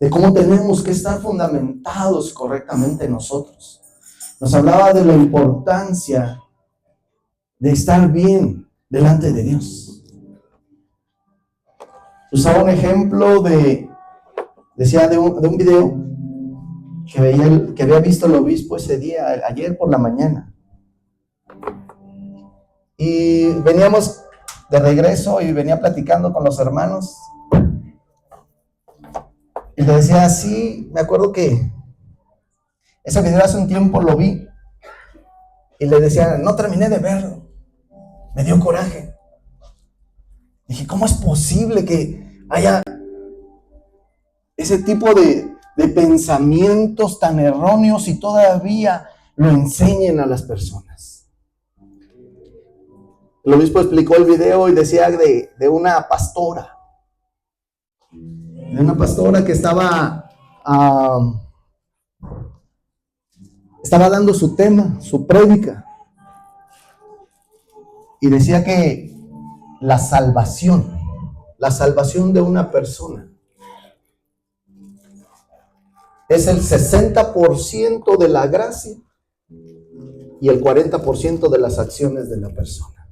de cómo tenemos que estar fundamentados correctamente nosotros. Nos hablaba de la importancia de estar bien delante de Dios. Usaba un ejemplo decía de un video que había visto el obispo ese día, ayer por la mañana. Y veníamos de regreso y venía platicando con los hermanos. Y le decía, sí, me acuerdo que ese video hace un tiempo lo vi. Y le decía, no terminé de verlo. Me dio coraje. Dije, ¿cómo es posible que haya ese tipo de pensamientos tan erróneos y todavía lo enseñen a las personas? El obispo explicó el video y decía de una pastora. De una pastora que estaba dando su tema, su prédica. Y decía que la salvación de una persona es el 60% de la gracia y el 40% de las acciones de la persona.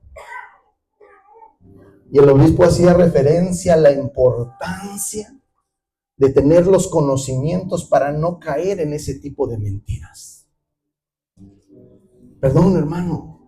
Y el obispo hacía referencia a la importancia de tener los conocimientos para no caer en ese tipo de mentiras. Perdón, hermano,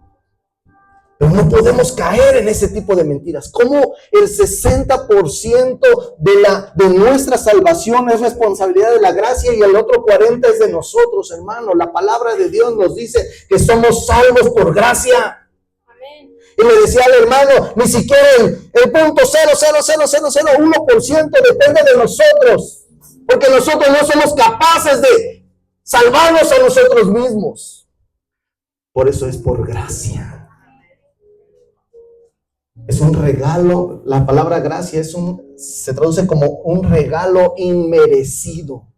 pero no podemos caer en ese tipo de mentiras. ¿Cómo el 60% de nuestra salvación es responsabilidad de la gracia y el otro 40% es de nosotros, hermano? La palabra de Dios nos dice que somos salvos por gracia. Amén. Y le decía al hermano, ni siquiera el punto 0,00001% depende de nosotros, porque nosotros no somos capaces de salvarnos a nosotros mismos. Por eso es por gracia. Es un regalo. La palabra gracia se traduce como un regalo inmerecido,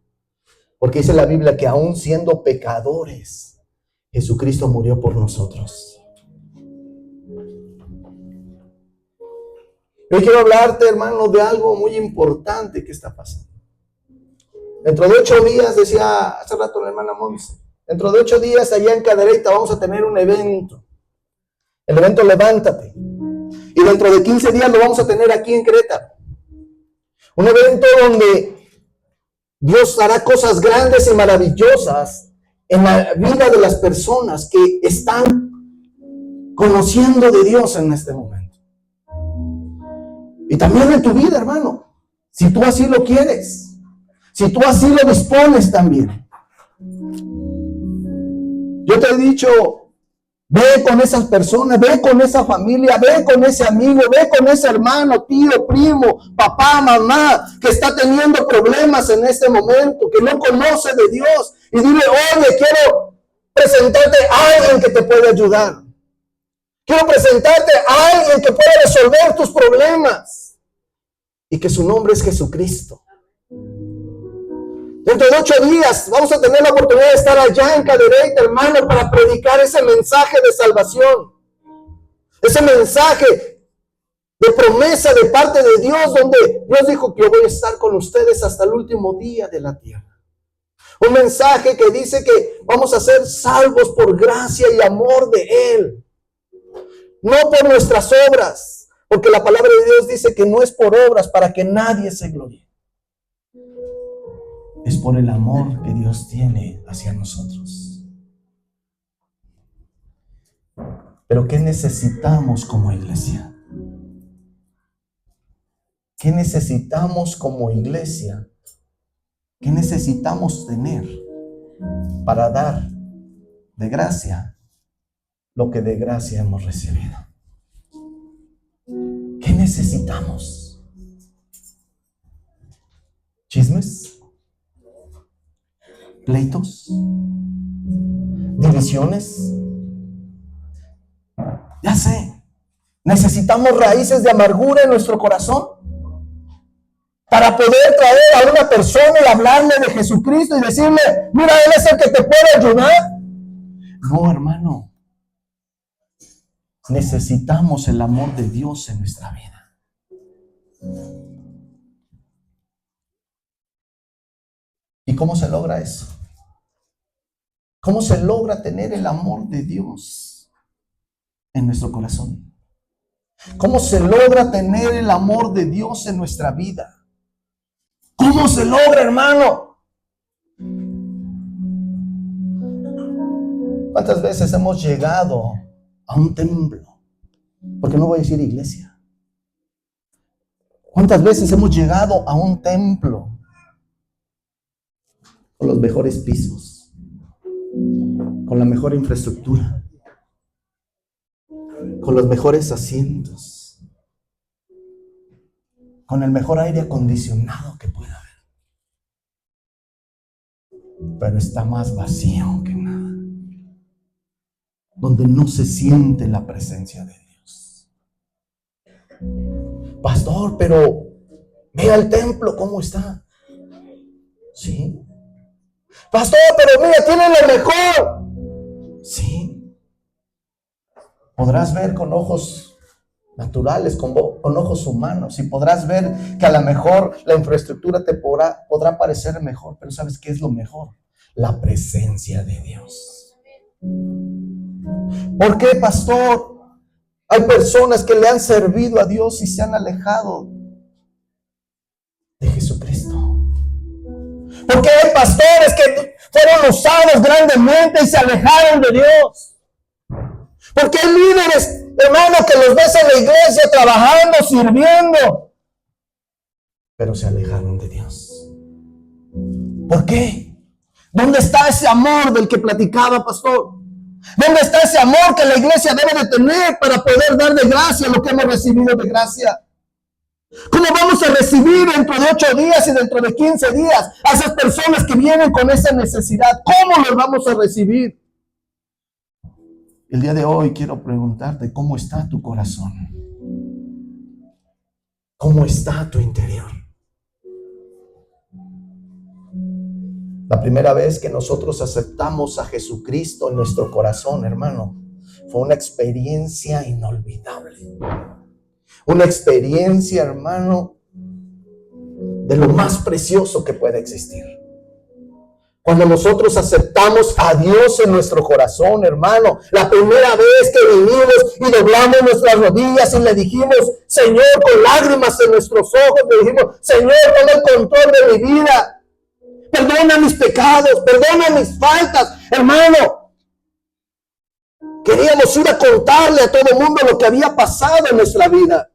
porque dice la Biblia que aún siendo pecadores, Jesucristo murió por nosotros. Hoy quiero hablarte, hermano, de algo muy importante que está pasando. Dentro de 8 días, decía hace rato la hermana Monse, dentro de 8 días allá en Cadereyta vamos a tener un evento. El evento Levántate. Y dentro de 15 días lo vamos a tener aquí en Querétaro. Un evento donde Dios hará cosas grandes y maravillosas en la vida de las personas que están conociendo de Dios en este momento. Y también en tu vida, hermano, si tú así lo quieres, si tú así lo dispones también. Yo te he dicho, ve con esas personas, ve con esa familia, ve con ese amigo, ve con ese hermano, tío, primo, papá, mamá, que está teniendo problemas en este momento, que no conoce de Dios. Y dile, oye, quiero presentarte a alguien que te puede ayudar. Quiero presentarte a alguien que pueda resolver tus problemas. Y que su nombre es Jesucristo. Dentro de 8 días vamos a tener la oportunidad de estar allá en Cadereyta, hermano, para predicar ese mensaje de salvación. Ese mensaje de promesa de parte de Dios, donde Dios dijo que yo voy a estar con ustedes hasta el último día de la tierra. Un mensaje que dice que vamos a ser salvos por gracia y amor de Él. No por nuestras obras, porque la palabra de Dios dice que no es por obras para que nadie se gloríe. Es por el amor que Dios tiene hacia nosotros. Pero ¿qué necesitamos como iglesia? ¿Qué necesitamos como iglesia? ¿Qué necesitamos tener para dar de gracia lo que de gracia hemos recibido? ¿Qué necesitamos? ¿Chismes? ¿Pleitos? ¿Divisiones? Ya sé, necesitamos raíces de amargura en nuestro corazón para poder traer a una persona y hablarle de Jesucristo y decirle, mira, Él es el que te puede ayudar. No, hermano, necesitamos el amor de Dios en nuestra vida. ¿Y cómo se logra eso? ¿Cómo se logra tener el amor de Dios en nuestro corazón? ¿Cómo se logra tener el amor de Dios en nuestra vida? ¿Cómo se logra, hermano? ¿Cuántas veces hemos llegado a un templo? Porque no voy a decir iglesia. ¿Cuántas veces hemos llegado a un templo con los mejores pisos, con la mejor infraestructura, con los mejores asientos, con el mejor aire acondicionado que pueda haber? Pero está más vacío que nada, donde no se siente la presencia de Dios. Pastor, pero vea el templo, ¿cómo está? Sí. Pastor, pero mira, tiene lo mejor. Sí. Podrás ver con ojos naturales, con ojos humanos, y podrás ver que a lo mejor la infraestructura te podrá parecer mejor, pero ¿sabes qué es lo mejor? La presencia de Dios. ¿Por qué, pastor? Hay personas que le han servido a Dios y se han alejado de Jesucristo. Porque hay pastores que fueron usados grandemente y se alejaron de Dios. Porque hay líderes, hermano, que los ves en la iglesia trabajando, sirviendo, pero se alejaron de Dios. ¿Por qué? ¿Dónde está ese amor del que platicaba, pastor? ¿Dónde está ese amor que la iglesia debe de tener para poder dar de gracia lo que hemos recibido de gracia? ¿Cómo vamos a recibir dentro de 8 días y dentro de 15 días a esas personas que vienen con esa necesidad? ¿Cómo los vamos a recibir? El día de hoy quiero preguntarte, ¿cómo está tu corazón? ¿Cómo está tu interior? La primera vez que nosotros aceptamos a Jesucristo en nuestro corazón, hermano, fue una experiencia inolvidable. Una experiencia, hermano, de lo más precioso que puede existir. Cuando nosotros aceptamos a Dios en nuestro corazón, hermano, la primera vez que vinimos y doblamos nuestras rodillas y le dijimos, Señor, con lágrimas en nuestros ojos, le dijimos, Señor, toma el control de mi vida. Perdona mis pecados, perdona mis faltas, hermano. Queríamos ir a contarle a todo el mundo lo que había pasado en nuestra vida.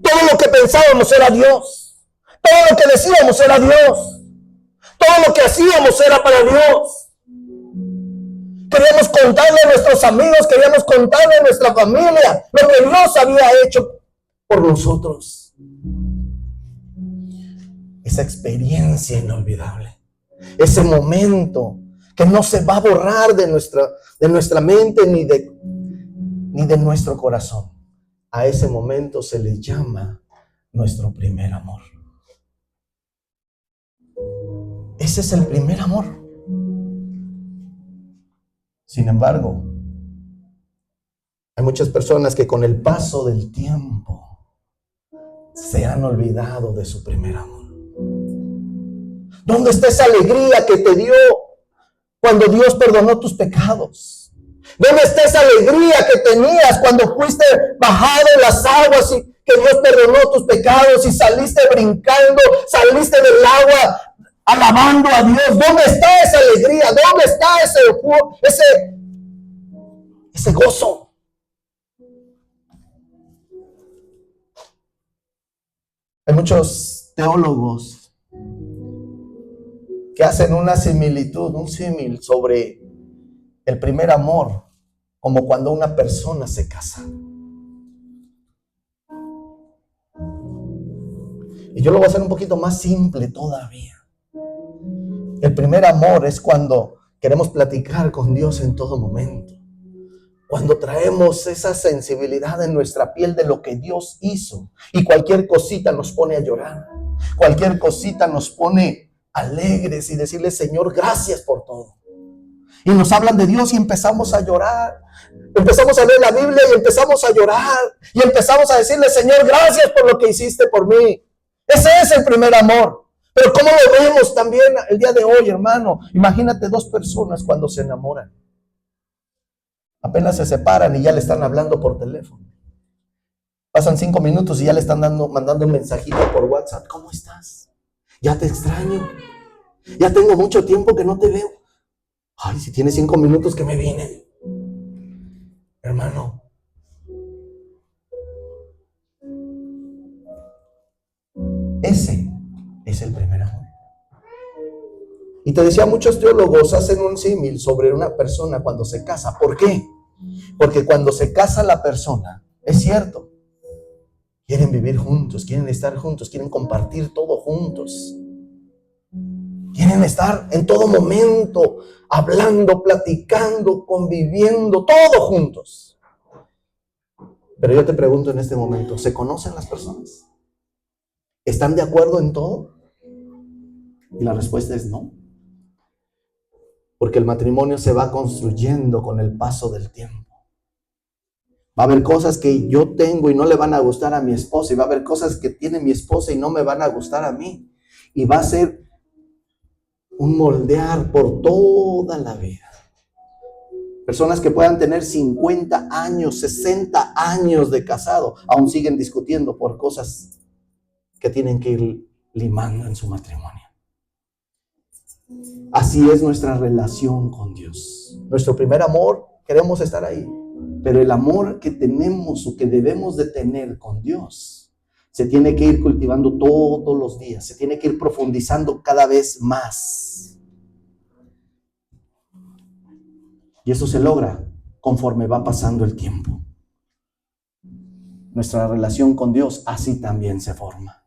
Todo lo que pensábamos era Dios. Todo lo que decíamos era Dios. Todo lo que hacíamos era para Dios. Queríamos contarle a nuestros amigos, queríamos contarle a nuestra familia lo que Dios había hecho por nosotros. Esa experiencia inolvidable, ese momento que no se va a borrar de nuestra mente ni de nuestro corazón. A ese momento se le llama nuestro primer amor. Ese es el primer amor. Sin embargo, hay muchas personas que con el paso del tiempo se han olvidado de su primer amor. ¿Dónde está esa alegría que te dio cuando Dios perdonó tus pecados? ¿Dónde está esa alegría que tenías cuando fuiste bajado en las aguas y que Dios perdonó tus pecados y saliste brincando, saliste del agua alabando a Dios? ¿Dónde está esa alegría? ¿Dónde está ese gozo? Hay muchos teólogos que hacen una similitud, un símil sobre el primer amor, como cuando una persona se casa. Y yo lo voy a hacer un poquito más simple todavía. El primer amor es cuando queremos platicar con Dios en todo momento. Cuando traemos esa sensibilidad en nuestra piel de lo que Dios hizo. Y cualquier cosita nos pone a llorar. Cualquier cosita nos pone alegres y decirle, Señor, gracias por todo. Y nos hablan de Dios y empezamos a llorar. Empezamos a leer la Biblia y empezamos a llorar. Y empezamos a decirle, Señor, gracias por lo que hiciste por mí. Ese es el primer amor. Pero ¿cómo lo vemos también el día de hoy, hermano? Imagínate dos personas cuando se enamoran. Apenas se separan y ya le están hablando por teléfono. Pasan 5 minutos y ya le están mandando un mensajito por WhatsApp. ¿Cómo estás? Ya te extraño. Ya tengo mucho tiempo que no te veo. Ay, si tienes 5 minutos que me vienen. Hermano. Ese es el primer amor. Y te decía, muchos teólogos hacen un símil sobre una persona cuando se casa. ¿Por qué? Porque cuando se casa la persona, es cierto, quieren vivir juntos, quieren estar juntos, quieren compartir todo juntos. Quieren estar en todo momento, hablando, platicando, conviviendo, todo juntos. Pero yo te pregunto en este momento, ¿se conocen las personas? ¿Están de acuerdo en todo? Y la respuesta es no. Porque el matrimonio se va construyendo con el paso del tiempo. Va a haber cosas que yo tengo y no le van a gustar a mi esposa. Y va a haber cosas que tiene mi esposa y no me van a gustar a mí. Y va a ser un moldear por toda la vida. Personas que puedan tener 50 años, 60 años de casado, aún siguen discutiendo por cosas que tienen que ir limando en su matrimonio. Así es nuestra relación con Dios. Nuestro primer amor, queremos estar ahí. Pero el amor que tenemos o que debemos de tener con Dios se tiene que ir cultivando todos los días. Se tiene que ir profundizando cada vez más. Y eso se logra conforme va pasando el tiempo. Nuestra relación con Dios así también se forma.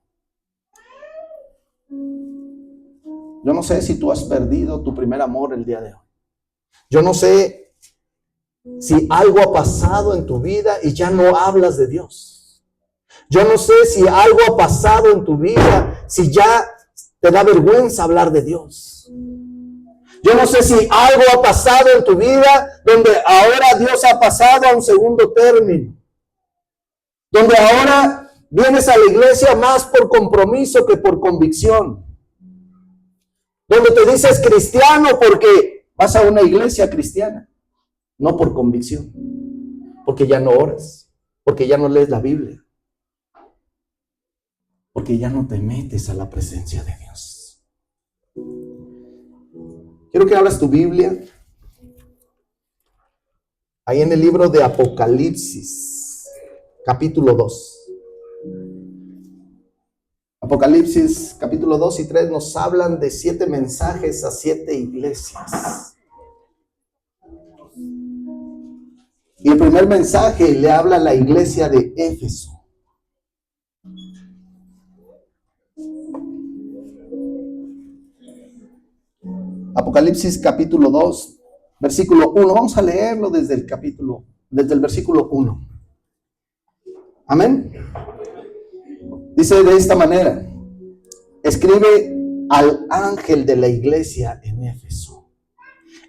Yo no sé si tú has perdido tu primer amor el día de hoy. Yo no sé si algo ha pasado en tu vida y ya no hablas de Dios. Yo no sé si algo ha pasado en tu vida, si ya te da vergüenza hablar de Dios. Yo no sé si algo ha pasado en tu vida donde ahora Dios ha pasado a un segundo término. Donde ahora vienes a la iglesia más por compromiso que por convicción. Donde te dices cristiano porque vas a una iglesia cristiana, no por convicción, porque ya no oras, porque ya no lees la Biblia, porque ya no te metes a la presencia de Dios. Quiero que abras tu Biblia ahí en el libro de Apocalipsis, capítulo 2. Apocalipsis capítulo 2 y 3 nos hablan de 7 mensajes a 7 iglesias. Y el primer mensaje le habla a la iglesia de Éfeso. Apocalipsis capítulo 2, versículo 1. Vamos a leerlo desde el versículo 1. Amén. Dice de esta manera: escribe al ángel de la iglesia en Éfeso,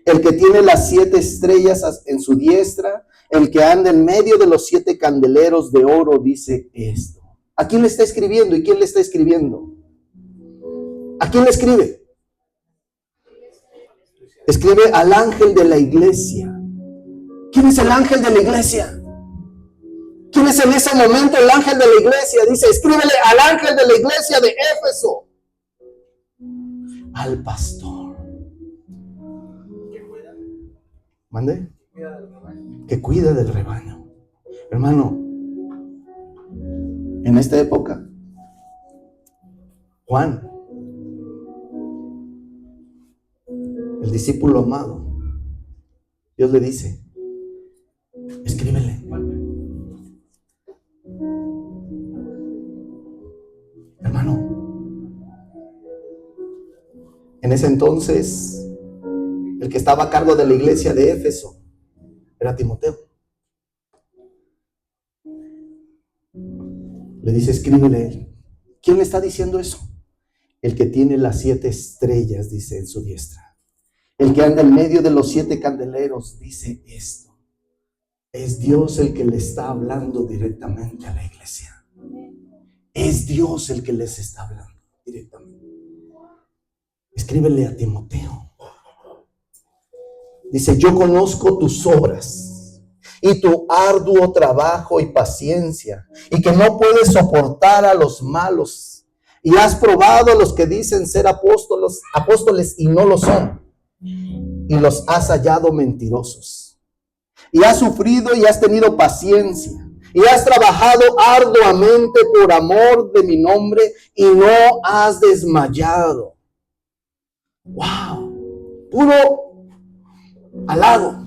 el que tiene las 7 estrellas en su diestra, el que anda en medio de los 7 candeleros de oro, dice esto. ¿A quién le está escribiendo y quién le está escribiendo? ¿A quién le escribe? Escribe al ángel de la iglesia. ¿Quién es el ángel de la iglesia? ¿Quién es en ese momento el ángel de la iglesia? Dice, escríbele al ángel de la iglesia de Éfeso. Al pastor. ¿Mande? Que cuida del rebaño. Hermano, en esta época, Juan, el discípulo amado, Dios le dice, escríbele. Hermano, en ese entonces, el que estaba a cargo de la iglesia de Éfeso era Timoteo. Le dice, escríbele. ¿Quién le está diciendo eso? El que tiene las 7 estrellas, dice, en su diestra. El que anda en medio de los 7 candeleros, dice esto. Es Dios el que le está hablando directamente a la iglesia. Es Dios el que les está hablando directamente. Escríbele a Timoteo. Dice, yo conozco tus obras y tu arduo trabajo y paciencia, y que no puedes soportar a los malos, y has probado a los que dicen ser apóstoles y no lo son, y los has hallado mentirosos. Y has sufrido y has tenido paciencia, y has trabajado arduamente por amor de mi nombre, y no has desmayado. ¡Wow! Puro halago.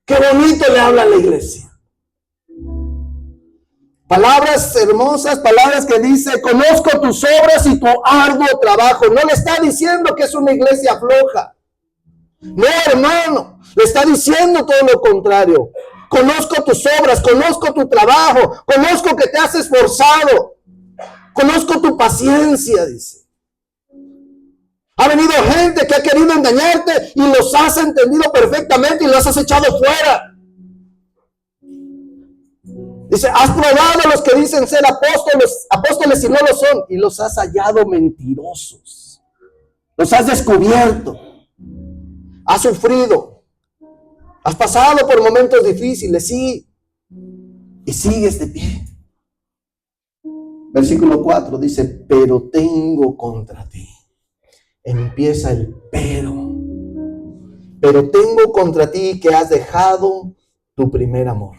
Qué bonito le habla a la iglesia. Palabras hermosas, palabras que dice, conozco tus obras y tu arduo trabajo. No le está diciendo que es una iglesia floja. No, hermano, le está diciendo todo lo contrario. Conozco tus obras, conozco tu trabajo, conozco que te has esforzado, conozco tu paciencia, dice. Ha venido gente que ha querido engañarte y los has entendido perfectamente y los has echado fuera. Dice, has probado a los que dicen ser apóstoles y no lo son, y los has hallado mentirosos. Los has descubierto. Has sufrido. Has pasado por momentos difíciles, sí. Y sigues de pie. Versículo 4 dice, pero tengo contra ti. Empieza el pero. Pero tengo contra ti que has dejado tu primer amor.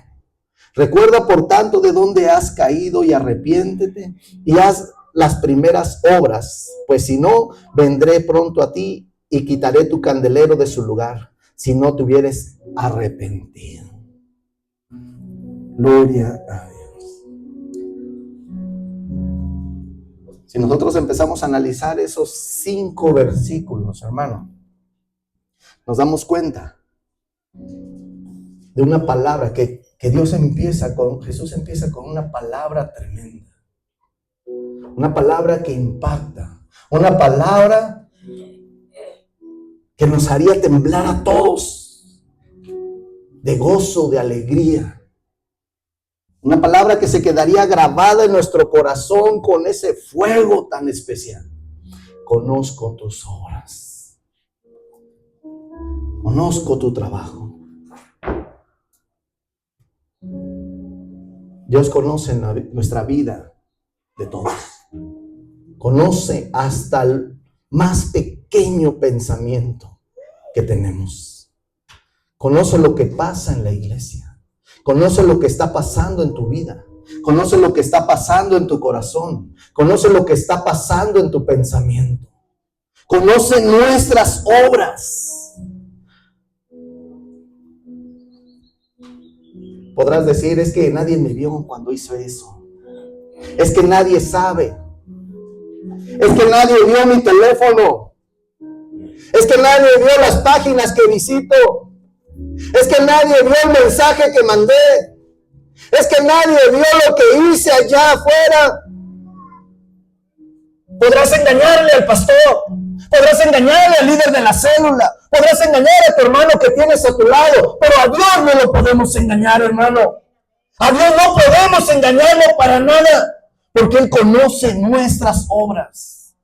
Recuerda, por tanto, de dónde has caído y arrepiéntete y haz las primeras obras, pues si no, vendré pronto a ti y quitaré tu candelero de su lugar, si no te hubieres arrepentido. Gloria a Dios. Si nosotros empezamos a analizar esos 5 versículos, hermano, nos damos cuenta de una palabra que Jesús empieza con una palabra tremenda. Una palabra que impacta. Una palabra que nos haría temblar a todos de gozo, de alegría. Una palabra que se quedaría grabada en nuestro corazón con ese fuego tan especial. Conozco tus obras. Conozco tu trabajo. Dios conoce nuestra vida de todos. Conoce hasta el más pequeño pensamiento que tenemos. Conoce lo que pasa en la iglesia. Conoce lo que está pasando en tu vida. Conoce lo que está pasando en tu corazón. Conoce lo que está pasando en tu pensamiento. Conoce nuestras obras. Podrás decir, es que nadie me vio cuando hizo eso. Es que nadie sabe. Es que nadie vio mi teléfono. Es que nadie vio las páginas que visito. Es que nadie vio el mensaje que mandé. Es que nadie vio lo que hice allá afuera. Podrás engañarle al pastor. Podrás engañarle al líder de la célula. Podrás engañar a tu hermano que tienes a tu lado. Pero a Dios no lo podemos engañar, hermano. A Dios no podemos engañarlo para nada. Porque Él conoce nuestras obras.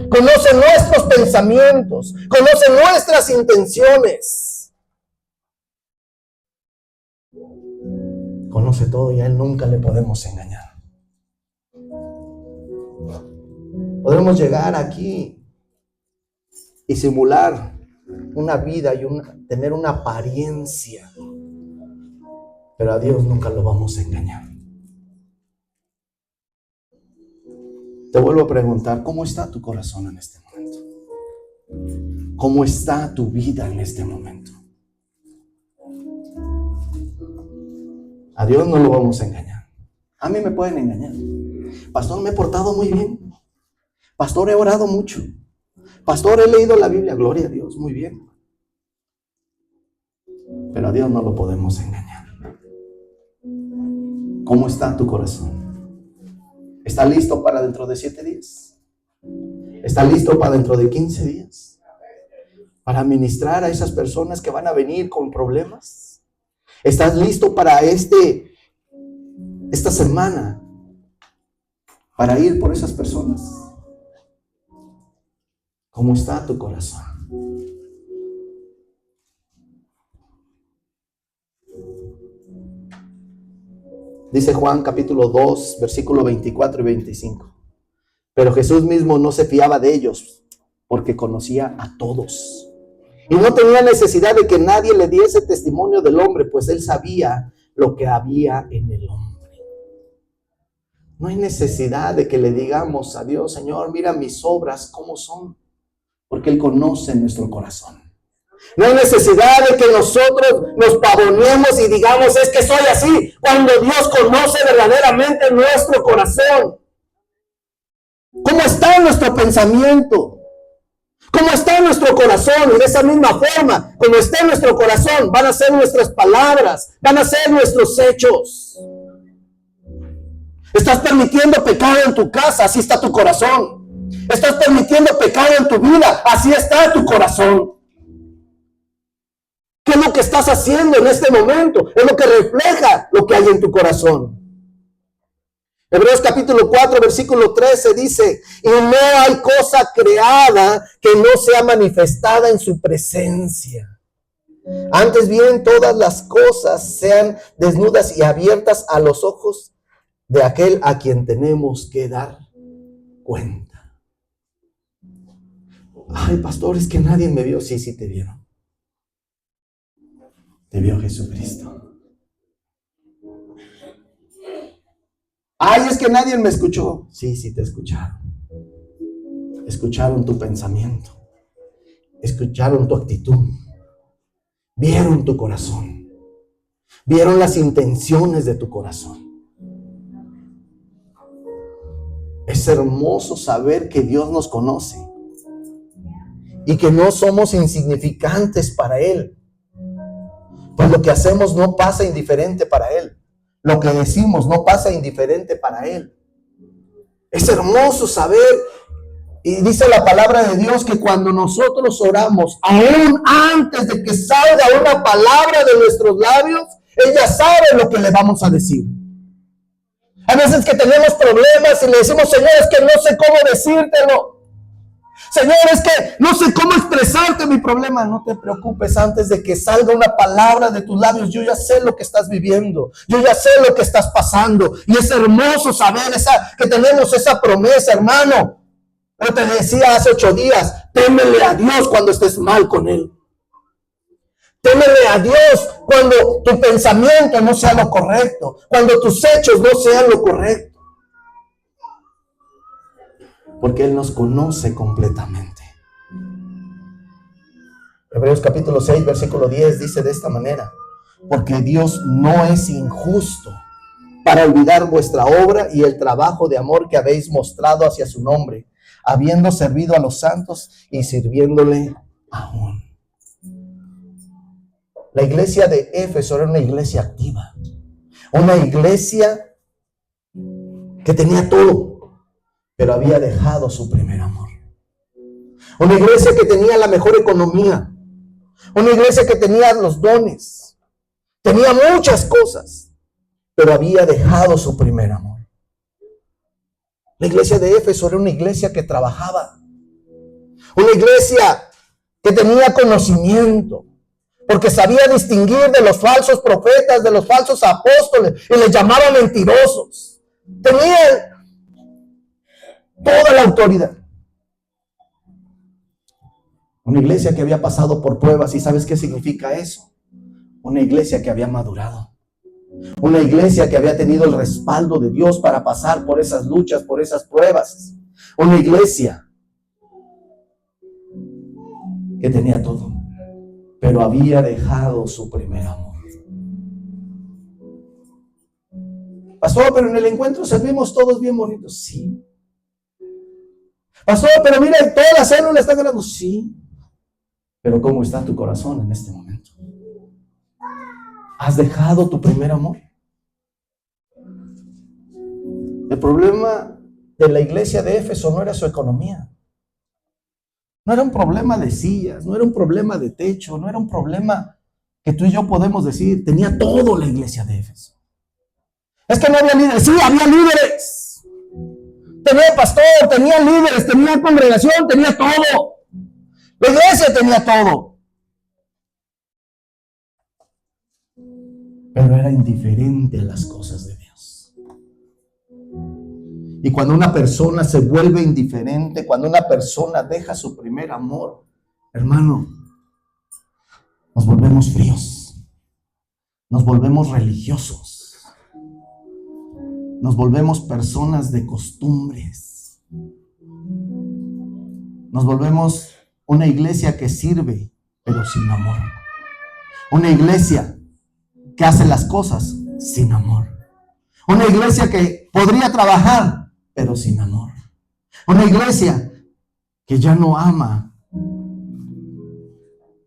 Conoce nuestros pensamientos. Conoce nuestras intenciones. Conoce todo y a Él nunca le podemos engañar. Podremos llegar aquí y simular una vida y tener una apariencia, pero a Dios nunca lo vamos a engañar. Te vuelvo a preguntar, ¿cómo está tu corazón en este momento? ¿Cómo está tu vida en este momento? A Dios no lo vamos a engañar. A mí me pueden engañar. Pastor, me he portado muy bien. Pastor, he orado mucho. Pastor, he leído la Biblia. Gloria a Dios, muy bien. Pero a Dios no lo podemos engañar. ¿Cómo está tu corazón? ¿Está listo para dentro de 7 días? ¿Está listo para dentro de 15 días? ¿Para ministrar a esas personas que van a venir con problemas? ¿Estás listo para esta semana para ir por esas personas? ¿Cómo está tu corazón? Dice Juan capítulo 2, versículo 24 y 25. Pero Jesús mismo no se fiaba de ellos, porque conocía a todos. Y no tenía necesidad de que nadie le diese testimonio del hombre, pues él sabía lo que había en el hombre. No hay necesidad de que le digamos a Dios, Señor, mira mis obras cómo son, porque Él conoce nuestro corazón. No hay necesidad de que nosotros nos pavoneemos y digamos, es que soy así, cuando Dios conoce verdaderamente nuestro corazón. ¿Cómo está nuestro pensamiento? ¿Cómo está nuestro corazón? Y de esa misma forma, como está nuestro corazón, van a ser nuestras palabras, van a ser nuestros hechos. Estás permitiendo pecado en tu casa, así está tu corazón. Estás permitiendo pecado en tu vida, así está tu corazón. ¿Qué es lo que estás haciendo en este momento? Es lo que refleja lo que hay en tu corazón. Hebreos capítulo 4, versículo 13 dice, y no hay cosa creada que no sea manifestada en su presencia. Antes bien, todas las cosas sean desnudas y abiertas a los ojos de aquel a quien tenemos que dar cuenta. Ay, pastor, es que nadie me vio. Sí, sí te vieron. Te vio Jesucristo. Ay, es que nadie me escuchó. Sí, sí te escucharon. Escucharon tu pensamiento. Escucharon tu actitud. Vieron tu corazón. Vieron las intenciones de tu corazón. Es hermoso saber que Dios nos conoce y que no somos insignificantes para Él. Pues lo que hacemos no pasa indiferente para Él. Lo que decimos no pasa indiferente para Él. Es hermoso saber, y dice la palabra de Dios, que cuando nosotros oramos, aún antes de que salga una palabra de nuestros labios, Él ya sabe lo que le vamos a decir. Hay veces que tenemos problemas y le decimos, Señor, es que no sé cómo decírtelo. Señor, es que no sé cómo expresarte mi problema. No te preocupes, antes de que salga una palabra de tus labios, yo ya sé lo que estás viviendo, yo ya sé lo que estás pasando. Y es hermoso saber que tenemos esa promesa, hermano. Yo te decía hace 8 días, témele a Dios cuando estés mal con Él. Témele a Dios cuando tu pensamiento no sea lo correcto, cuando tus hechos no sean lo correcto. Porque Él nos conoce completamente. Hebreos capítulo 6, versículo 10 dice de esta manera, porque Dios no es injusto para olvidar vuestra obra y el trabajo de amor que habéis mostrado hacia su nombre, habiendo servido a los santos y sirviéndole aún. La iglesia de Éfeso era una iglesia activa, una iglesia que tenía todo, pero había dejado su primer amor. Una iglesia que tenía la mejor economía, una iglesia que tenía los dones, tenía muchas cosas, pero había dejado su primer amor. La iglesia de Éfeso era una iglesia que trabajaba, una iglesia que tenía conocimiento, porque sabía distinguir de los falsos profetas, de los falsos apóstoles, y les llamaba mentirosos. Tenían toda la autoridad. Una iglesia que había pasado por pruebas, ¿y sabes qué significa eso? Una iglesia que había madurado. Una iglesia que había tenido el respaldo de Dios para pasar por esas luchas, por esas pruebas. Una iglesia que tenía todo, pero había dejado su primer amor. Pastor, pero en el encuentro servimos todos bien bonitos. Sí. Pastor, pero mira, toda la célula está ganando. Sí. Pero ¿cómo está tu corazón en este momento? ¿Has dejado tu primer amor? El problema de la iglesia de Éfeso no era su economía. No era un problema de sillas, no era un problema de techo, no era un problema que tú y yo podemos decir, tenía todo la iglesia de Éfeso. Es que no había líderes. Sí, había líderes. Tenía pastor, tenía líderes, tenía congregación, tenía todo. La iglesia tenía todo. Pero era indiferente a las cosas de Dios. Y cuando una persona se vuelve indiferente, cuando una persona deja su primer amor, hermano, nos volvemos fríos, nos volvemos religiosos, nos volvemos personas de costumbres, nos volvemos una iglesia que sirve, pero sin amor, una iglesia que hace las cosas sin amor, una iglesia que podría trabajar, pero sin amor, una iglesia que ya no ama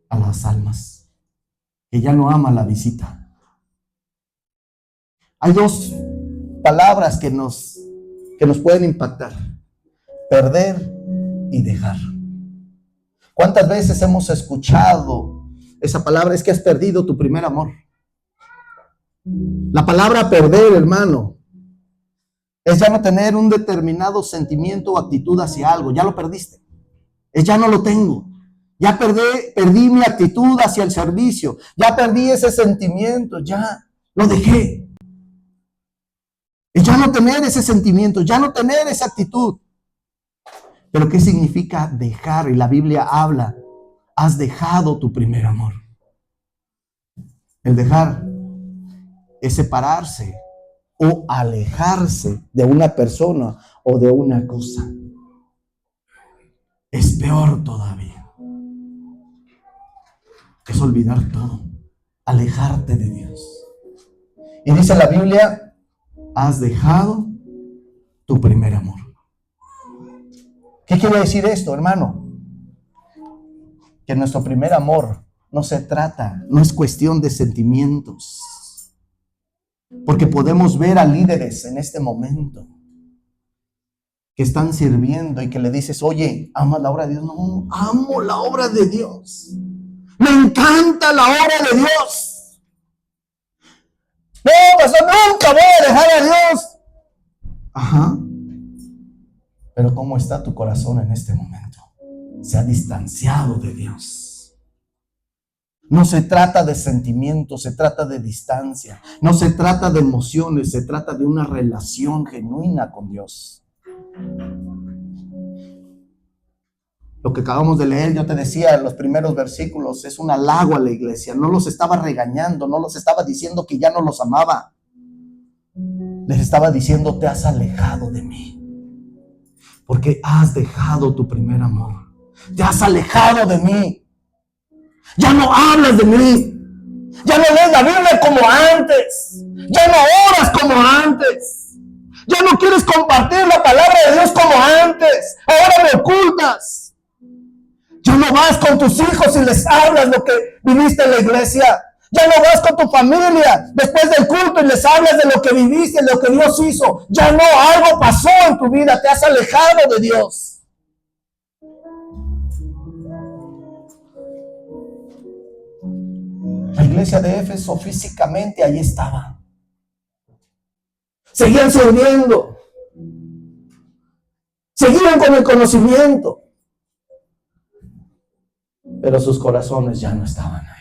a las almas, que ya no ama la visita. Hay dos palabras que nos pueden impactar: perder y dejar. ¿Cuántas veces hemos escuchado esa palabra? Es que has perdido tu primer amor. La palabra perder, hermano, es ya no tener un determinado sentimiento o actitud hacia algo. Ya lo perdiste. Es ya no lo tengo. Ya perdí mi actitud hacia el servicio. Ya perdí ese sentimiento. Ya lo dejé. Es ya no tener ese sentimiento, ya no tener esa actitud. Pero ¿qué significa dejar? Y la Biblia habla: has dejado tu primer amor. El dejar es separarse o alejarse de una persona o de una cosa. Es peor todavía. Es olvidar todo, alejarte de Dios. Y dice la Biblia: has dejado tu primer amor. ¿Qué quiere decir esto, hermano? Que nuestro primer amor no es cuestión de sentimientos. Porque podemos ver a líderes en este momento que están sirviendo y que le dices: oye, ¿amas la obra de Dios? No, amo la obra de Dios. Me encanta la obra de Dios. No, pastor, nunca voy a dejar a Dios. Ajá. Pero ¿cómo está tu corazón en este momento? Se ha distanciado de Dios. No se trata de sentimientos, se trata de distancia. No se trata de emociones, se trata de una relación genuina con Dios. Lo que acabamos de leer, yo te decía en los primeros versículos, es un halago a la iglesia. No los estaba regañando, no los estaba diciendo que ya no los amaba. Les estaba diciendo: te has alejado de mí. Porque has dejado tu primer amor. Te has alejado de mí. Ya no hablas de mí. Ya no lees la Biblia como antes. Ya no oras como antes. Ya no quieres compartir la palabra de Dios como antes. Ahora me ocultas. Ya no vas con tus hijos y les hablas lo que viviste en la iglesia. Ya no vas con tu familia después del culto y les hablas de lo que viviste, de lo que Dios hizo. Ya no, algo pasó en tu vida, te has alejado de Dios. La iglesia de Éfeso físicamente ahí estaba. Seguían sirviendo. Seguían con el conocimiento. Pero sus corazones ya no estaban ahí.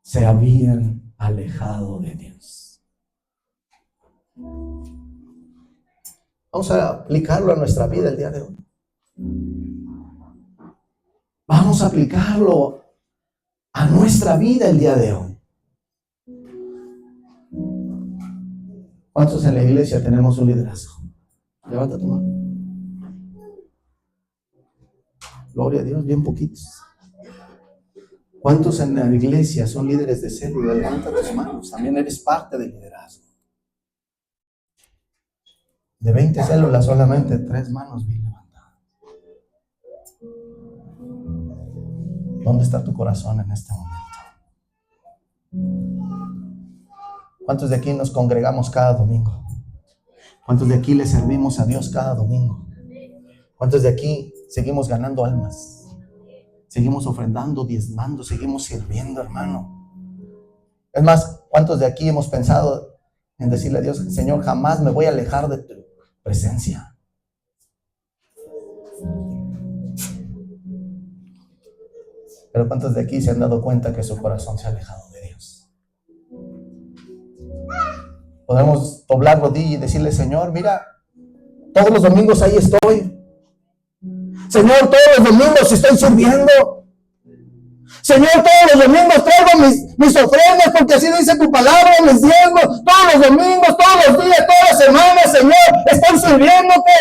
Se habían alejado de Dios. Vamos a aplicarlo a nuestra vida el día de hoy. Vamos a aplicarlo a nuestra vida el día de hoy. ¿Cuántos en la iglesia tenemos un liderazgo? Levanta tu mano. Gloria a Dios, bien poquitos. ¿Cuántos en la iglesia son líderes de célula? Levanta tus manos. También eres parte del liderazgo. De 20 células, solamente 3 manos bien levantadas. ¿Dónde está tu corazón en este momento? ¿Cuántos de aquí nos congregamos cada domingo? ¿Cuántos de aquí le servimos a Dios cada domingo? ¿Cuántos de aquí seguimos ganando almas? Seguimos ofrendando, diezmando, seguimos sirviendo, hermano. Es más, ¿cuántos de aquí hemos pensado en decirle a Dios: Señor, jamás me voy a alejar de tu presencia? Pero ¿cuántos de aquí se han dado cuenta que su corazón se ha alejado de Dios? Podemos doblar rodilla y decirle: Señor, mira, todos los domingos ahí estoy. Señor, todos los domingos estoy sirviendo. Señor, todos los domingos traigo mis ofrendas, porque así dice tu palabra, mis diezmos. Todos los domingos, todos los días, todas las semanas, Señor, estoy sirviéndote.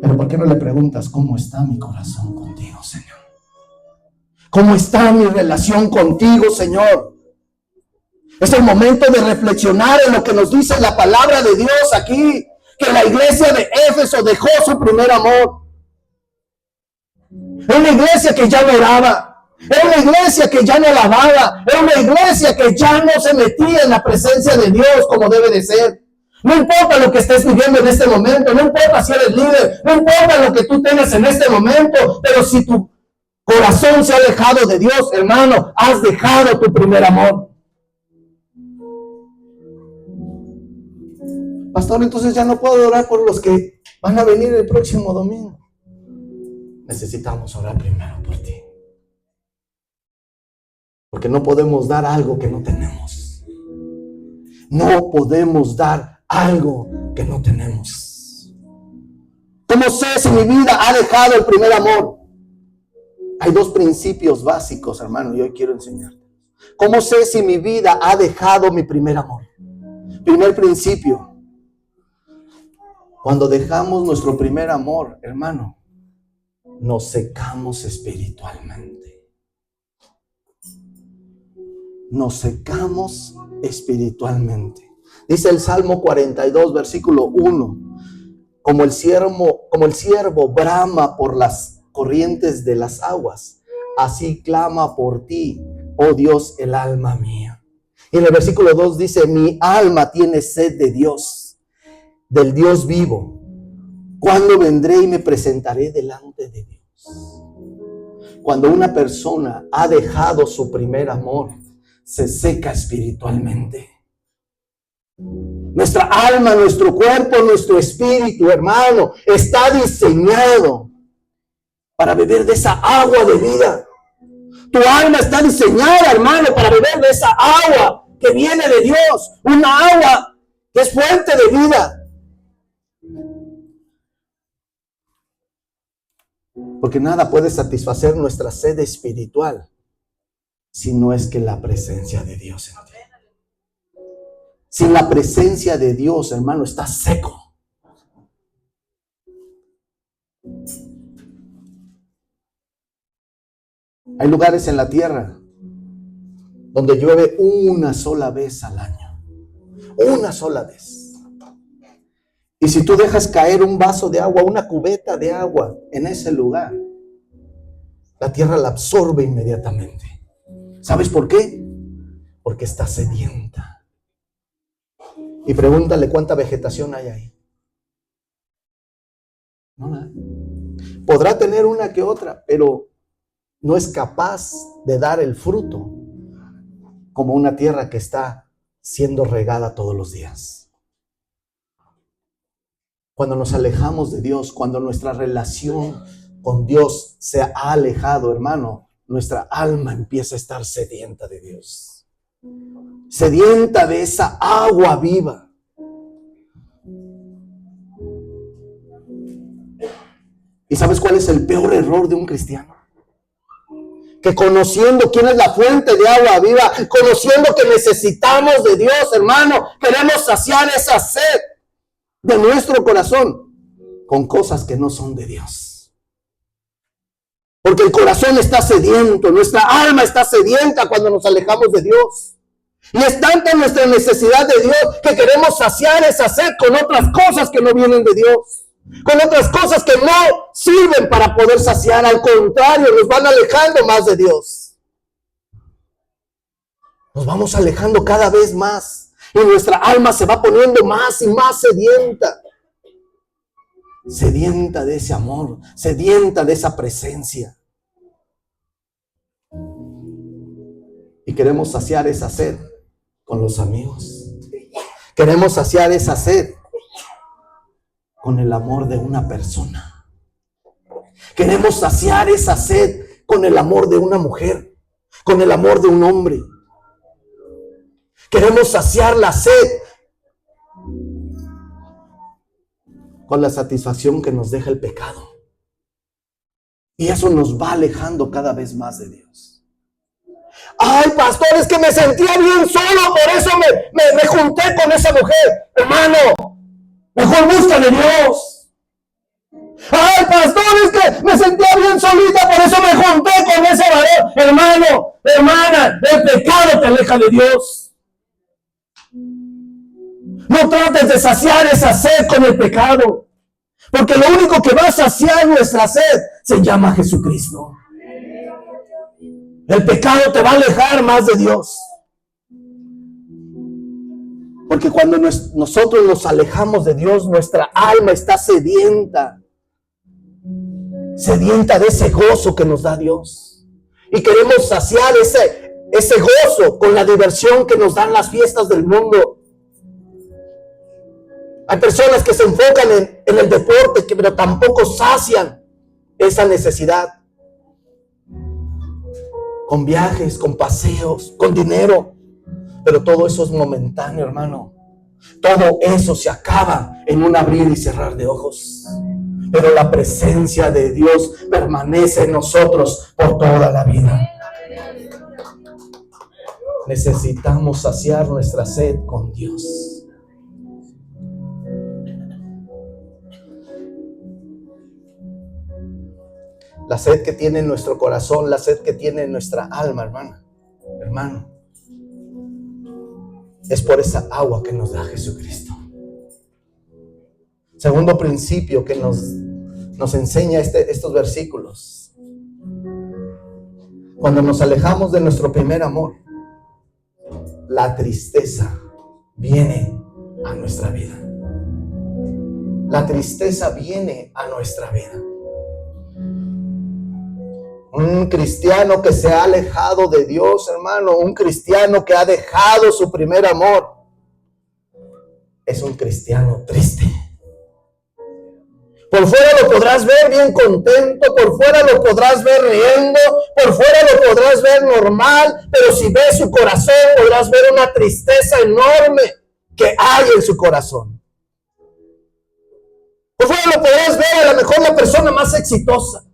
Pero ¿por qué no le preguntas cómo está mi corazón contigo, Señor? ¿Cómo está mi relación contigo, Señor? Es el momento de reflexionar en lo que nos dice la palabra de Dios aquí, que la iglesia de Éfeso dejó su primer amor. Era una iglesia que ya no oraba, era una iglesia que ya no alababa, era una iglesia que ya no se metía en la presencia de Dios como debe de ser. No importa lo que estés viviendo en este momento, no importa si eres líder, no importa lo que tú tengas en este momento, pero si tu corazón se ha alejado de Dios, hermano, has dejado tu primer amor. Pastor, entonces ya no puedo orar por los que van a venir el próximo domingo. Necesitamos orar primero por ti. Porque no podemos dar algo que no tenemos. No podemos dar algo que no tenemos. ¿Cómo sé si mi vida ha dejado el primer amor? Hay dos principios básicos, hermano, y hoy quiero enseñarte. ¿Cómo sé si mi vida ha dejado mi primer amor? Primer principio. Cuando dejamos nuestro primer amor, hermano, nos secamos espiritualmente. Nos secamos espiritualmente. Dice el Salmo 42, versículo 1. Como el siervo brama por las corrientes de las aguas, así clama por ti, oh Dios, el alma mía. Y en el versículo 2 dice: mi alma tiene sed de Dios, del Dios vivo. ¿Cuándo vendré y me presentaré delante de Dios? Cuando una persona ha dejado su primer amor, se seca espiritualmente. Nuestra alma, nuestro cuerpo, nuestro espíritu, hermano, está diseñado para beber de esa agua de vida. Tu alma está diseñada, hermano, para beber de esa agua que viene de Dios. Una agua que es fuente de vida. Porque nada puede satisfacer nuestra sed espiritual si no es que la presencia de Dios en ti. Sin la presencia de Dios, hermano, está seco. Hay lugares en la tierra donde llueve una sola vez al año. Una sola vez. Y si tú dejas caer un vaso de agua, una cubeta de agua en ese lugar, la tierra la absorbe inmediatamente. ¿Sabes por qué? Porque está sedienta. Y pregúntale cuánta vegetación hay ahí. No, nada. Podrá tener una que otra, pero no es capaz de dar el fruto como una tierra que está siendo regada todos los días. Cuando nos alejamos de Dios, cuando nuestra relación con Dios se ha alejado, hermano, nuestra alma empieza a estar sedienta de Dios. Sedienta de esa agua viva. ¿Y sabes cuál es el peor error de un cristiano? Que conociendo quién es la fuente de agua viva, conociendo que necesitamos de Dios, hermano, queremos saciar esa sed de nuestro corazón con cosas que no son de Dios. Porque el corazón está sediento, nuestra alma está sedienta cuando nos alejamos de Dios. Y es tanta nuestra necesidad de Dios que queremos saciar esa sed con otras cosas que no vienen de Dios. Con otras cosas que no sirven para poder saciar. Al contrario, nos van alejando más de Dios. Nos vamos alejando cada vez más. Y nuestra alma se va poniendo más y más sedienta. Sedienta de ese amor, sedienta de esa presencia. Y queremos saciar esa sed con los amigos. Queremos saciar esa sed con el amor de una persona. Queremos saciar esa sed con el amor de una mujer, con el amor de un hombre. Queremos saciar la sed con la satisfacción que nos deja el pecado. Y eso nos va alejando cada vez más de Dios. Ay, pastor, es que me sentía bien solo, por eso me junté con esa mujer. Hermano, mejor busca de Dios. Ay, pastor, es que me sentía bien solita, por eso me junté con ese varón. Hermano, hermana, el pecado te aleja de Dios. No trates de saciar esa sed con el pecado, porque lo único que va a saciar nuestra sed se llama Jesucristo. El pecado te va a alejar más de Dios. Porque cuando nosotros nos alejamos de Dios, nuestra alma está sedienta de ese gozo que nos da Dios. Y queremos saciar ese gozo con la diversión que nos dan las fiestas del mundo. Hay personas que se enfocan en el deporte, pero tampoco sacian esa necesidad. Con viajes, con paseos, con dinero. Pero todo eso es momentáneo, hermano. Todo eso se acaba en un abrir y cerrar de ojos. Pero la presencia de Dios permanece en nosotros por toda la vida. Necesitamos saciar nuestra sed con Dios. La sed que tiene nuestro corazón, la sed que tiene nuestra alma, hermano, es por esa agua que nos da Jesucristo. Segundo principio que nos enseña estos versículos. Cuando nos alejamos de nuestro primer amor, la tristeza viene a nuestra vida. La tristeza viene a nuestra vida. Un cristiano que se ha alejado de Dios, hermano, un cristiano que ha dejado su primer amor, es un cristiano triste. Por fuera lo podrás ver bien contento, por fuera lo podrás ver riendo, por fuera lo podrás ver normal, pero si ves su corazón podrás ver una tristeza enorme que hay en su corazón. Por fuera lo podrás ver a lo mejor la persona más exitosa.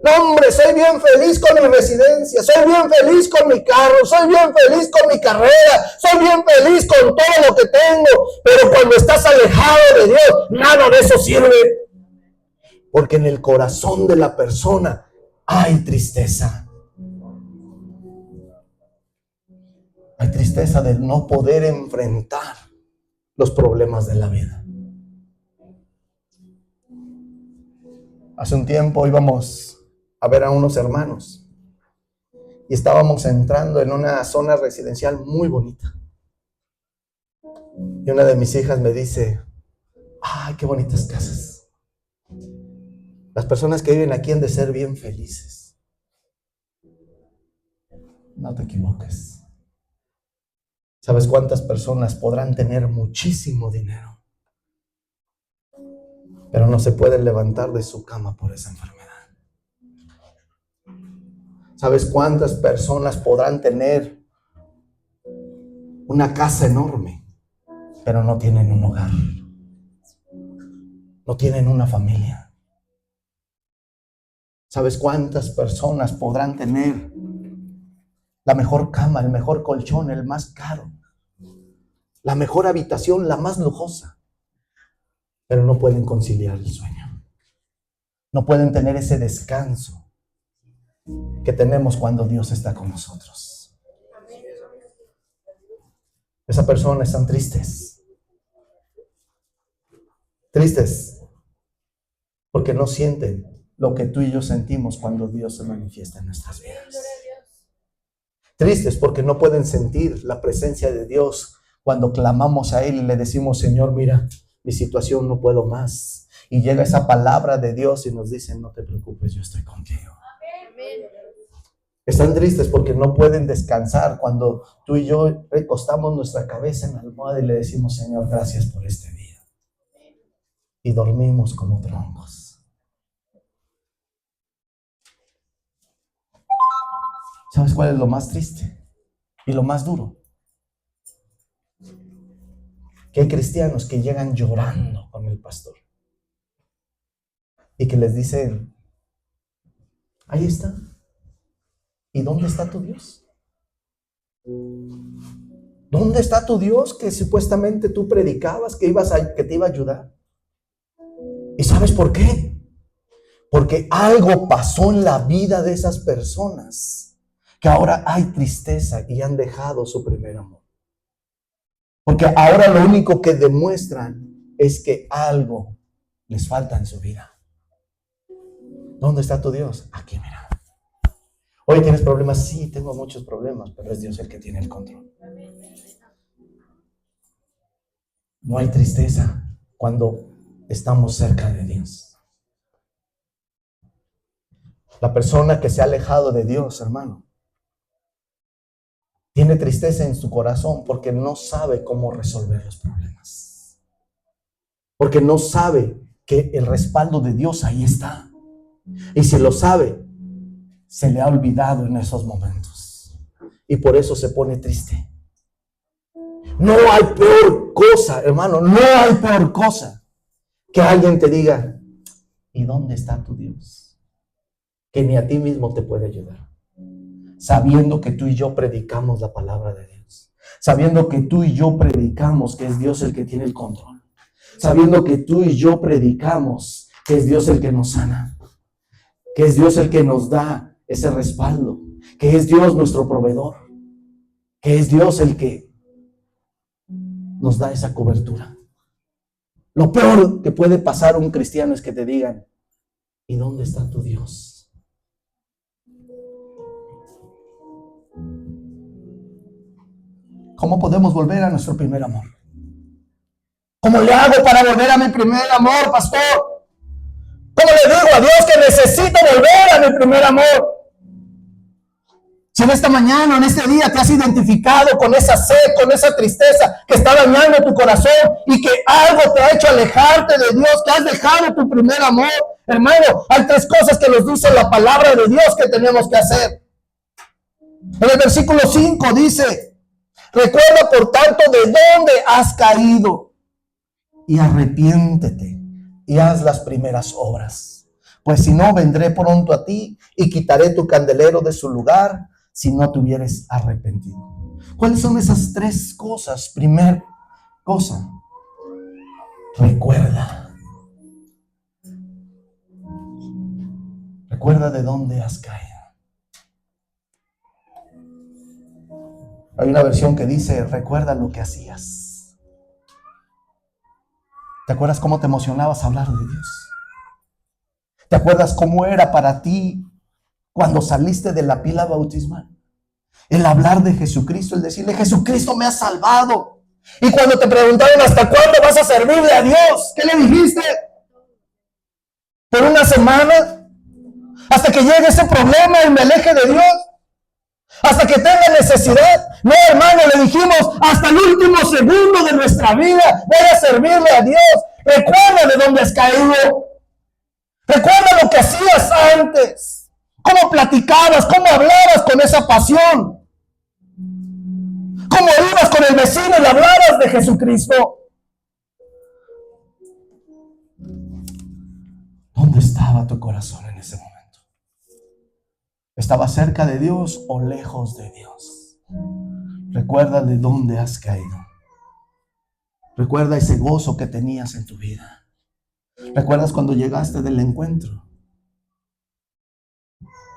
No, hombre, soy bien feliz con mi residencia, soy bien feliz con mi carro, soy bien feliz con mi carrera, soy bien feliz con todo lo que tengo, pero cuando estás alejado de Dios, nada de eso sirve. Porque en el corazón de la persona hay tristeza. Hay tristeza de no poder enfrentar los problemas de la vida. Hace un tiempo íbamos a ver a unos hermanos y estábamos entrando en una zona residencial muy bonita, y una de mis hijas me dice: ay, qué bonitas casas, las personas que viven aquí han de ser bien felices. No te equivoques. ¿Sabes cuántas personas podrán tener muchísimo dinero, pero no se pueden levantar de su cama por esa enfermedad? ¿Sabes cuántas personas podrán tener una casa enorme, pero no tienen un hogar? No tienen una familia. ¿Sabes cuántas personas podrán tener la mejor cama, el mejor colchón, el más caro, la mejor habitación, la más lujosa, pero no pueden conciliar el sueño? No pueden tener ese descanso que tenemos cuando Dios está con nosotros. Esas personas están tristes porque no sienten lo que tú y yo sentimos cuando Dios se manifiesta en nuestras vidas. Tristes porque no pueden sentir la presencia de Dios cuando clamamos a Él y le decimos: Señor, mira, mi situación, no puedo más. Y llega esa palabra de Dios y nos dice: no te preocupes, yo estoy contigo. Amén. Están tristes porque no pueden descansar cuando tú y yo recostamos nuestra cabeza en la almohada y le decimos: Señor, gracias por este día. Y dormimos como troncos. ¿Sabes cuál es lo más triste y lo más duro? Que hay cristianos que llegan llorando con el pastor y que les dicen, ahí está. ¿Y dónde está tu Dios? ¿Dónde está tu Dios que supuestamente tú predicabas que te iba a ayudar? ¿Y sabes por qué? Porque algo pasó en la vida de esas personas que ahora hay tristeza y han dejado su primer amor. Porque ahora lo único que demuestran es que algo les falta en su vida. ¿Dónde está tu Dios? Aquí, mira. Hoy tienes problemas. Sí, tengo muchos problemas, pero es Dios el que tiene el control. No hay tristeza cuando estamos cerca de Dios. La persona que se ha alejado de Dios, hermano, tiene tristeza en su corazón porque no sabe cómo resolver los problemas. Porque no sabe que el respaldo de Dios ahí está. Y si lo sabe, se le ha olvidado en esos momentos. Y por eso se pone triste. No hay peor cosa, hermano, no hay peor cosa que alguien te diga, ¿y dónde está tu Dios? Que ni a ti mismo te puede ayudar. Sabiendo que tú y yo predicamos la palabra de Dios. Sabiendo que tú y yo predicamos que es Dios el que tiene el control. Sabiendo que tú y yo predicamos que es Dios el que nos sana. Que es Dios el que nos da ese respaldo. Que es Dios nuestro proveedor. Que es Dios el que nos da esa cobertura. Lo peor que puede pasar a un cristiano es que te digan, ¿y dónde está tu Dios? ¿Cómo podemos volver a nuestro primer amor? ¿Cómo le hago para volver a mi primer amor, pastor? ¿Cómo le digo a Dios que necesito volver a mi primer amor? Si en esta mañana, en este día te has identificado con esa sed, con esa tristeza que está dañando tu corazón y que algo te ha hecho alejarte de Dios, que has dejado tu primer amor, hermano, hay 3 cosas que nos dice la palabra de Dios que tenemos que hacer. En el versículo 5 dice, recuerda por tanto de dónde has caído y arrepiéntete y haz las primeras obras. Pues si no, vendré pronto a ti y quitaré tu candelero de su lugar si no te hubieres arrepentido. ¿Cuáles son esas 3 cosas? Primer cosa, recuerda. Recuerda de dónde has caído. Hay una versión que dice, recuerda lo que hacías. ¿Te acuerdas cómo te emocionabas hablar de Dios? ¿Te acuerdas cómo era para ti cuando saliste de la pila bautismal? El hablar de Jesucristo, el decirle, Jesucristo me ha salvado. Y cuando te preguntaron, ¿hasta cuándo vas a servirle a Dios? ¿Qué le dijiste? ¿Por una semana? ¿Hasta que llegue ese problema y me aleje de Dios? ¿Hasta que tenga necesidad? No, hermano, le dijimos, hasta el último segundo de nuestra vida voy a servirle a Dios. Recuerda de dónde has caído. Recuerda lo que hacías antes. Cómo platicabas, cómo hablabas con esa pasión. Cómo ibas con el vecino y le hablabas de Jesucristo. ¿Dónde estaba tu corazón en ese momento? ¿Estaba cerca de Dios o lejos de Dios? Recuerda de dónde has caído. Recuerda ese gozo que tenías en tu vida. ¿Recuerdas cuando llegaste del encuentro?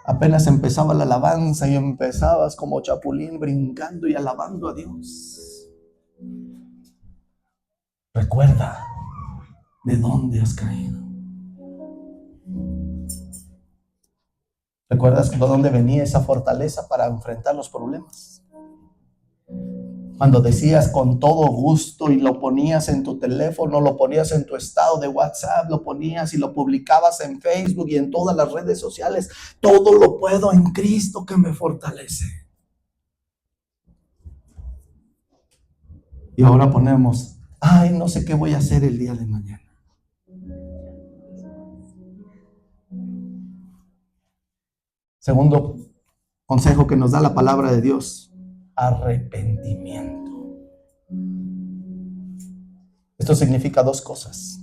Apenas empezaba la alabanza y empezabas como chapulín brincando y alabando a Dios. Recuerda de dónde has caído. ¿Recuerdas de dónde venía esa fortaleza para enfrentar los problemas? Cuando decías con todo gusto y lo ponías en tu teléfono, lo ponías en tu estado de WhatsApp, lo ponías y lo publicabas en Facebook y en todas las redes sociales. Todo lo puedo en Cristo que me fortalece. Y ahora ponemos, ay, no sé qué voy a hacer el día de mañana. Segundo Consejo que nos da la palabra de Dios: arrepentimiento. Esto significa dos cosas: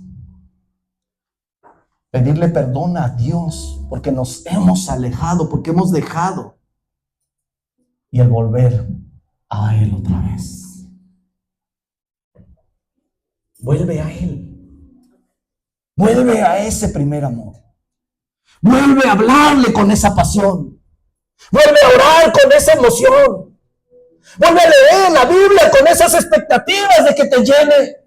pedirle perdón a Dios porque nos hemos alejado, porque hemos dejado, y el volver a Él otra vez. Vuelve a Él. Vuelve a ese primer amor. Vuelve a hablarle con esa pasión. Vuelve a orar con esa emoción. Vuelve a leer la Biblia con esas expectativas de que te llene.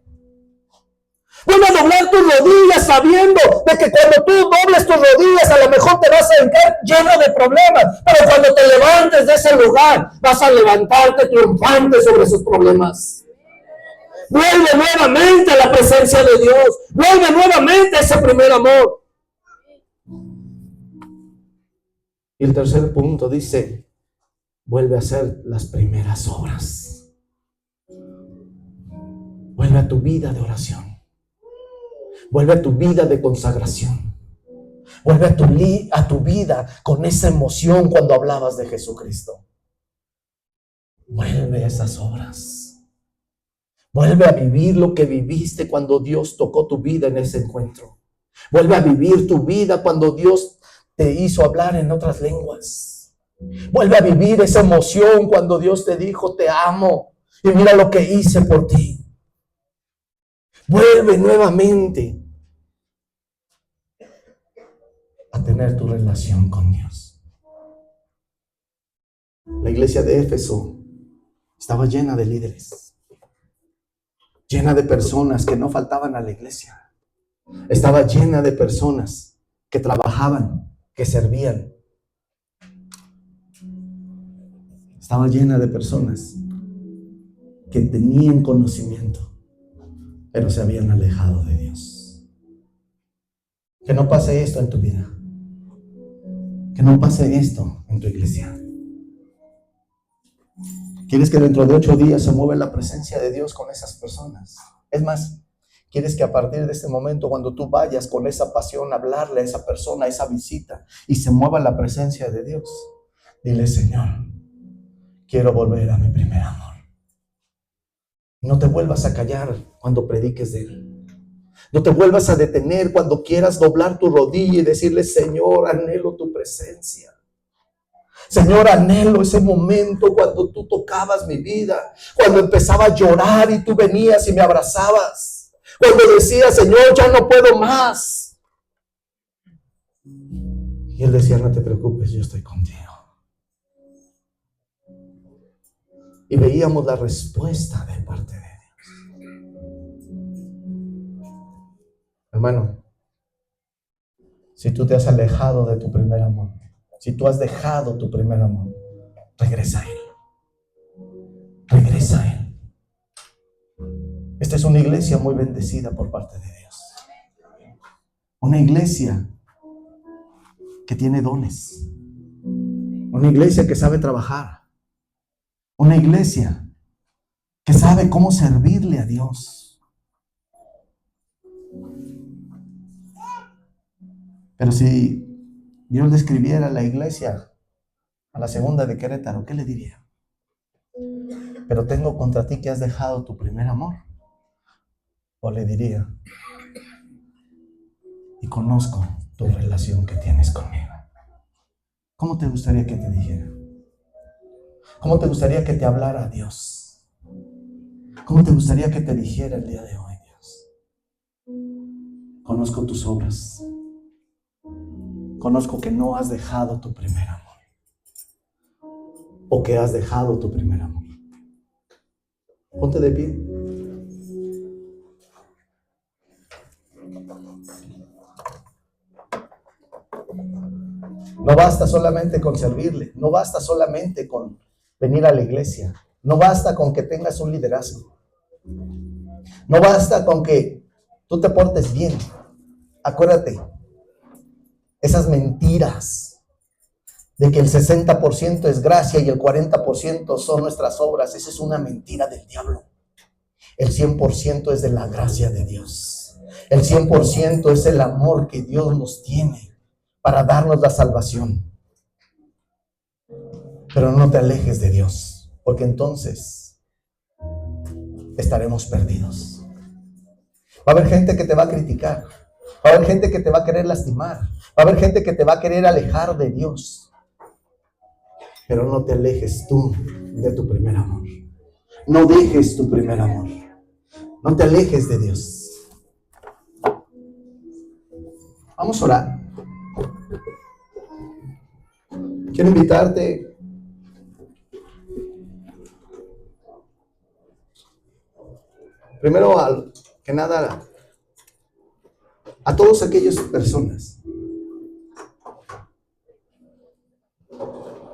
Vuelve a doblar tus rodillas sabiendo de que cuando tú dobles tus rodillas a lo mejor te vas a quedar lleno de problemas, pero cuando te levantes de ese lugar vas a levantarte triunfante sobre esos problemas. Vuelve nuevamente a la presencia de Dios. Vuelve nuevamente a ese primer amor. Y el tercer punto dice: vuelve a hacer las primeras obras. Vuelve a tu vida de oración. Vuelve a tu vida de consagración. Vuelve a tu vida con esa emoción cuando hablabas de Jesucristo. Vuelve a esas obras. Vuelve a vivir lo que viviste cuando Dios tocó tu vida en ese encuentro. Vuelve a vivir tu vida cuando Dios te hizo hablar en otras lenguas. Vuelve a vivir esa emoción cuando Dios te dijo: te amo y mira lo que hice por ti. Vuelve nuevamente a tener tu relación con Dios. La iglesia de Éfeso estaba llena de líderes, llena de personas que no faltaban a la iglesia. Estaba llena de personas que trabajaban, que servían. Estaba llena de personas que tenían conocimiento, pero se habían alejado de Dios. Que no pase esto en tu vida. Que no pase esto en tu iglesia. ¿Quieres que dentro de 8 días se mueva la presencia de Dios con esas personas? Es más, ¿quieres que a partir de este momento, cuando tú vayas con esa pasión a hablarle a esa persona, a esa visita, y se mueva la presencia de Dios? Dile: Señor, quiero volver a mi primer amor. No te vuelvas a callar cuando prediques de Él. No te vuelvas a detener cuando quieras doblar tu rodilla y decirle: Señor, anhelo tu presencia. Señor, anhelo ese momento cuando tú tocabas mi vida, cuando empezaba a llorar y tú venías y me abrazabas, cuando decía: Señor, ya no puedo más. Y Él decía: no te preocupes, yo estoy contigo. Y veíamos la respuesta de parte de Dios. Hermano, si tú te has alejado de tu primer amor, si tú has dejado tu primer amor, regresa a Él. Regresa a Él. Esta es una iglesia muy bendecida por parte de Dios. Una iglesia que tiene dones. Una iglesia que sabe trabajar. Una iglesia que sabe cómo servirle a Dios. Pero si Dios describiera la iglesia a la segunda de Querétaro, ¿qué le diría? Pero tengo contra ti que has dejado tu primer amor. O le diría: y conozco tu relación que tienes conmigo. ¿Cómo te gustaría que te dijera? ¿Cómo te gustaría que te hablara Dios? ¿Cómo te gustaría que te dijera el día de hoy, Dios? Conozco tus obras. Conozco que no has dejado tu primer amor. O que has dejado tu primer amor. Ponte de pie. No basta solamente con servirle. No basta solamente con venir a la iglesia. No basta con que tengas un liderazgo. No basta con que tú te portes bien. Acuérdate, esas mentiras de que el 60% es gracia y el 40% son nuestras obras, esa es una mentira del diablo. El 100% es de la gracia de Dios. El 100% es el amor que Dios nos tiene para darnos la salvación. Pero no te alejes de Dios, porque entonces estaremos perdidos. Va a haber gente que te va a criticar. Va a haber gente que te va a querer lastimar. Va a haber gente que te va a querer alejar de Dios. Pero no te alejes tú de tu primer amor. No dejes tu primer amor. No te alejes de Dios. Vamos a orar. Quiero invitarte primero que nada a todas aquellas personas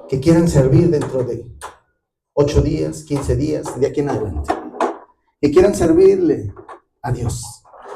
que quieran servir dentro de 8 días, 15 días, de aquí en adelante, que quieran servirle a Dios.